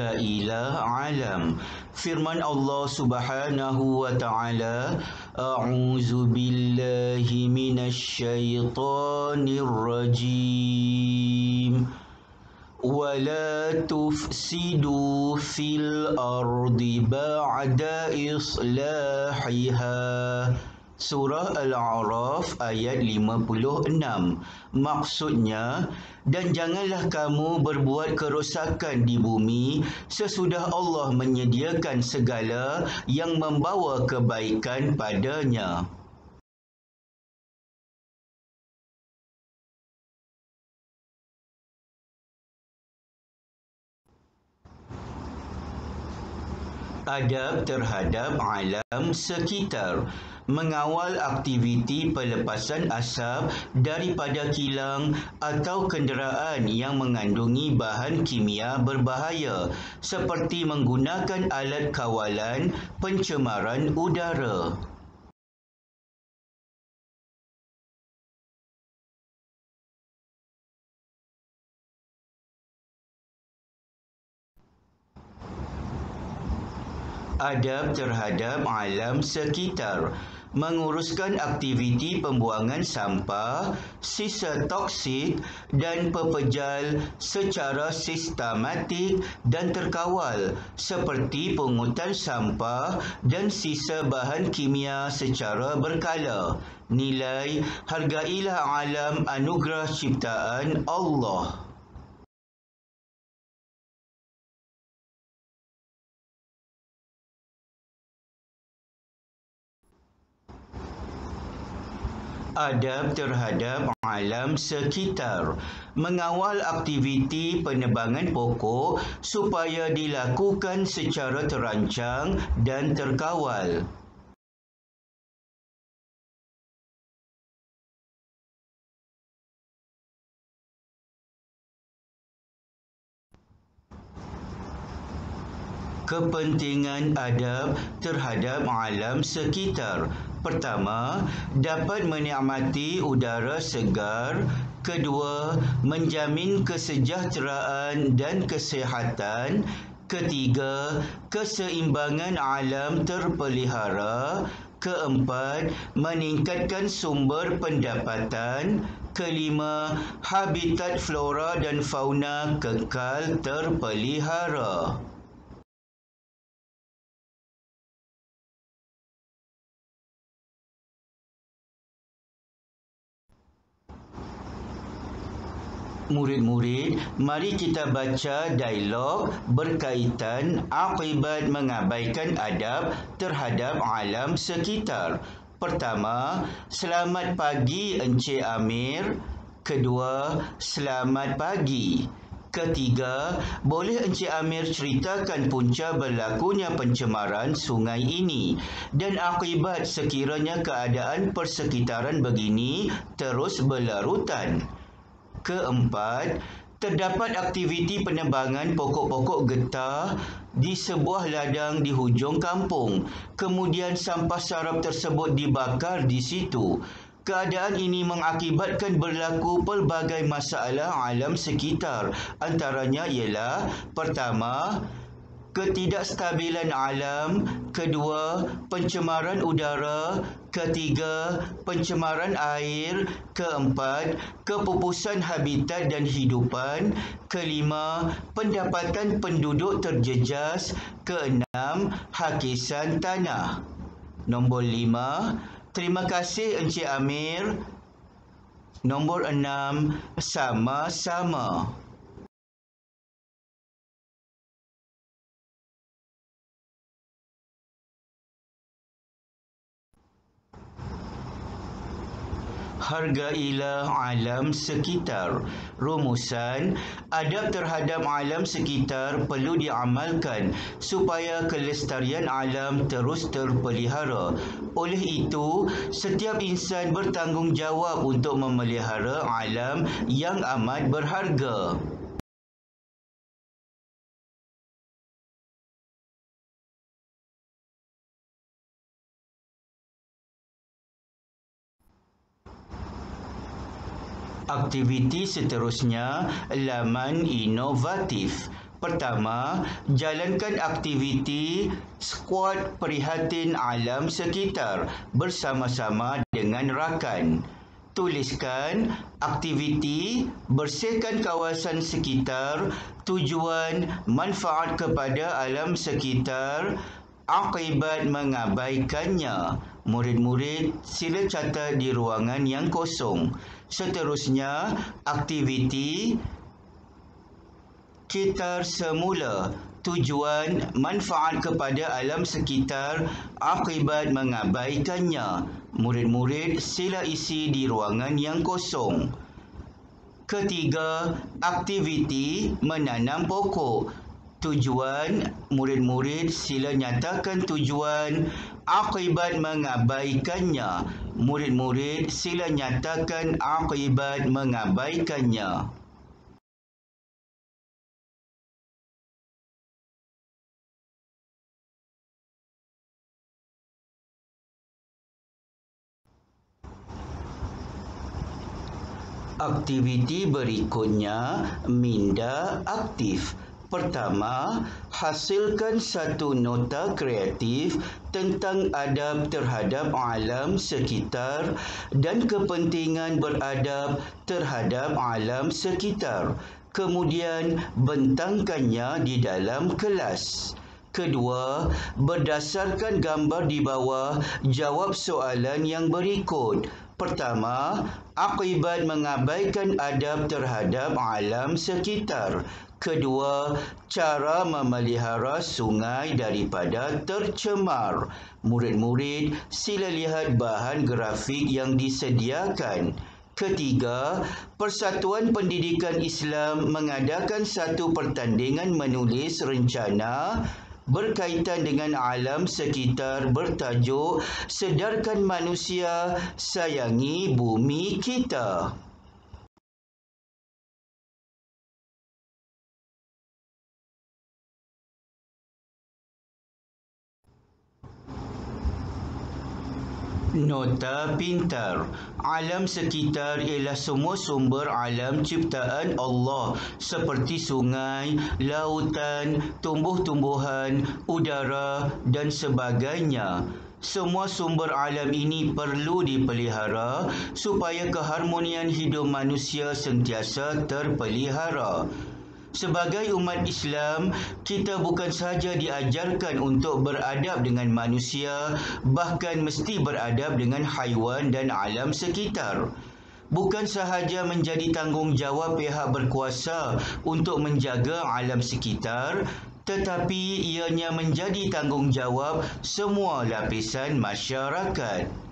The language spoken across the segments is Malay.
hargailah alam. Firman Allah Subhanahu wa taala, A'udzu billahi minasyaitonir rajim. وَلَا تُفْسِدُوا فِي الْأَرْضِ بَعْدَ إِصْلَاحِهَا. Surah Al-A'raf ayat 56. Maksudnya, dan janganlah kamu berbuat kerosakan di bumi sesudah Allah menyediakan segala yang membawa kebaikan padanya. Adab terhadap alam sekitar. Mengawal aktiviti pelepasan asap daripada kilang atau kenderaan yang mengandungi bahan kimia berbahaya seperti menggunakan alat kawalan pencemaran udara. Adab terhadap alam sekitar. Menguruskan aktiviti pembuangan sampah, sisa toksik dan pepejal secara sistematik dan terkawal seperti pungutan sampah dan sisa bahan kimia secara berkala. Nilai, hargailah alam anugerah ciptaan Allah. Adab terhadap alam sekitar. Mengawal aktiviti penebangan pokok supaya dilakukan secara terancang dan terkawal. Kepentingan adab terhadap alam sekitar. Pertama, dapat menikmati udara segar. Kedua, menjamin kesejahteraan dan kesihatan. Ketiga, keseimbangan alam terpelihara. Keempat, meningkatkan sumber pendapatan. Kelima, habitat flora dan fauna kekal terpelihara. Murid-murid, mari kita baca dialog berkaitan akibat mengabaikan adab terhadap alam sekitar. Pertama, selamat pagi Encik Amir. Kedua, selamat pagi. Ketiga, boleh Encik Amir ceritakan punca berlakunya pencemaran sungai ini dan akibat sekiranya keadaan persekitaran begini terus berlarutan. Keempat, terdapat aktiviti penebangan pokok-pokok getah di sebuah ladang di hujung kampung. Kemudian sampah sarap tersebut dibakar di situ. Keadaan ini mengakibatkan berlaku pelbagai masalah alam sekitar. Antaranya ialah pertama, ketidakstabilan alam. Kedua, pencemaran udara. Ketiga, pencemaran air. Keempat, kepupusan habitat dan hidupan. Kelima, pendapatan penduduk terjejas. Keenam, hakisan tanah. Nombor 5, terima kasih Encik Amir. Nombor 6, sama-sama. Hargailah alam sekitar. Rumusan, adab terhadap alam sekitar perlu diamalkan supaya kelestarian alam terus terpelihara. Oleh itu, setiap insan bertanggungjawab untuk memelihara alam yang amat berharga. Aktiviti seterusnya, laman inovatif. Pertama, jalankan aktiviti skuad prihatin alam sekitar bersama-sama dengan rakan. Tuliskan aktiviti bersihkan kawasan sekitar, tujuan manfaat kepada alam sekitar, akibat mengabaikannya. Murid-murid sila catat di ruangan yang kosong. Seterusnya, aktiviti sekitar semula, tujuan manfaat kepada alam sekitar, akibat mengabaikannya. Murid-murid sila isi di ruangan yang kosong. Ketiga, aktiviti menanam pokok. Tujuan, murid-murid sila nyatakan tujuan, akibat mengabaikannya. Murid-murid sila nyatakan akibat mengabaikannya. Aktiviti berikutnya, minda aktif. Pertama, hasilkan satu nota kreatif tentang adab terhadap alam sekitar dan kepentingan beradab terhadap alam sekitar. Kemudian, bentangkannya di dalam kelas. Kedua, berdasarkan gambar di bawah, jawab soalan yang berikut. Pertama, akibat mengabaikan adab terhadap alam sekitar. Kedua, cara memelihara sungai daripada tercemar. Murid-murid sila lihat bahan grafik yang disediakan. Ketiga, Persatuan Pendidikan Islam mengadakan satu pertandingan menulis rencana berkaitan dengan alam sekitar bertajuk Sedarkan Manusia, Sayangi Bumi Kita. Nota pintar. Alam sekitar ialah semua sumber alam ciptaan Allah seperti sungai, lautan, tumbuh-tumbuhan, udara dan sebagainya. Semua sumber alam ini perlu dipelihara supaya keharmonian hidup manusia sentiasa terpelihara. Sebagai umat Islam, kita bukan sahaja diajarkan untuk beradab dengan manusia, bahkan mesti beradab dengan haiwan dan alam sekitar. Bukan sahaja menjadi tanggungjawab pihak berkuasa untuk menjaga alam sekitar, tetapi ianya menjadi tanggungjawab semua lapisan masyarakat.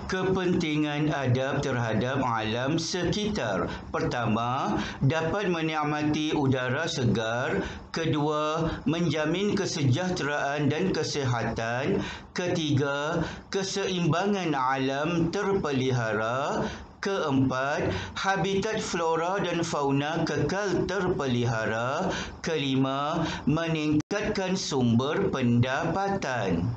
Kepentingan adab terhadap alam sekitar. Pertama, dapat menikmati udara segar. Kedua, menjamin kesejahteraan dan kesihatan. Ketiga, keseimbangan alam terpelihara. Keempat, habitat flora dan fauna kekal terpelihara. Kelima, meningkatkan sumber pendapatan.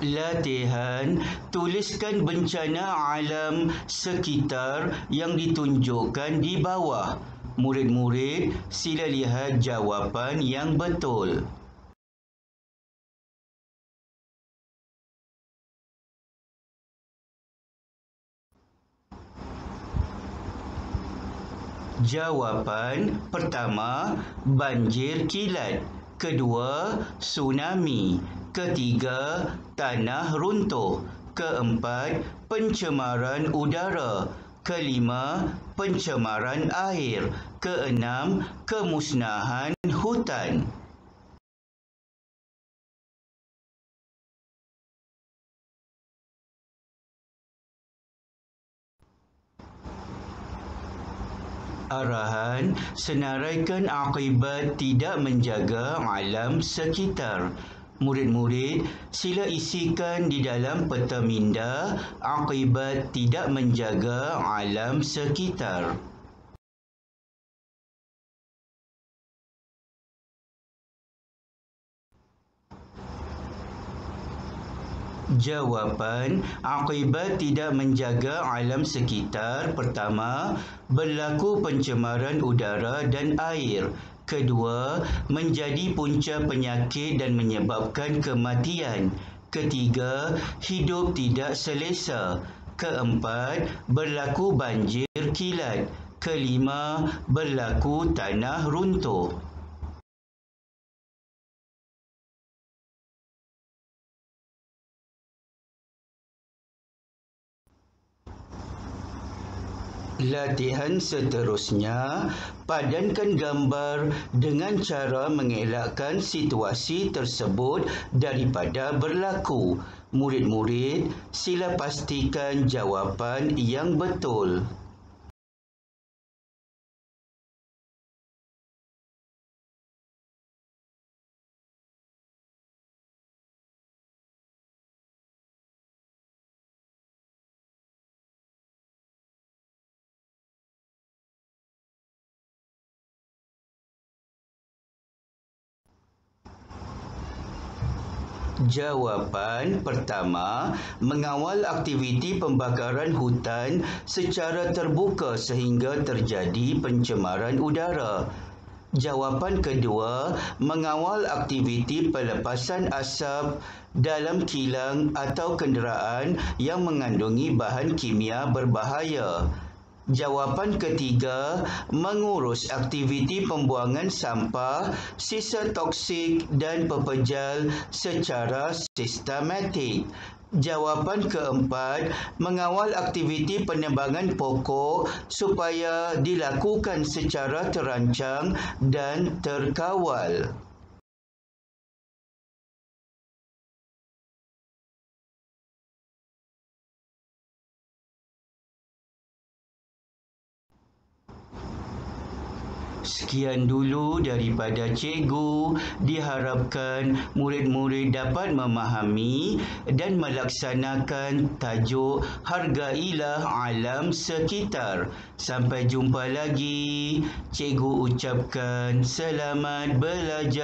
Latihan, tuliskan bencana alam sekitar yang ditunjukkan di bawah. Murid-murid sila lihat jawapan yang betul. Jawapan pertama, banjir kilat. Kedua, tsunami. Ketiga, tanah runtuh. Keempat, pencemaran udara. Kelima, pencemaran air. Keenam, kemusnahan hutan. Arahan, senaraikan akibat tidak menjaga alam sekitar. Murid-murid, sila isikan di dalam peta minda akibat tidak menjaga alam sekitar. Jawapan akibat tidak menjaga alam sekitar. Pertama, berlaku pencemaran udara dan air. Kedua, menjadi punca penyakit dan menyebabkan kematian. Ketiga, hidup tidak selesa. Keempat, berlaku banjir kilat. Kelima, berlaku tanah runtuh. Latihan seterusnya, padankan gambar dengan cara mengelakkan situasi tersebut daripada berlaku. Murid-murid, sila pastikan jawapan yang betul. Jawapan pertama, mengawal aktiviti pembakaran hutan secara terbuka sehingga terjadi pencemaran udara. Jawapan kedua, mengawal aktiviti pelepasan asap dalam kilang atau kenderaan yang mengandungi bahan kimia berbahaya. Jawapan ketiga, mengurus aktiviti pembuangan sampah, sisa toksik dan pepejal secara sistematik. Jawapan keempat, mengawal aktiviti penebangan pokok supaya dilakukan secara terancang dan terkawal. Sekian dulu daripada cikgu. Diharapkan murid-murid dapat memahami dan melaksanakan tajuk Hargailah Alam Sekitar. Sampai jumpa lagi. Cikgu ucapkan selamat belajar.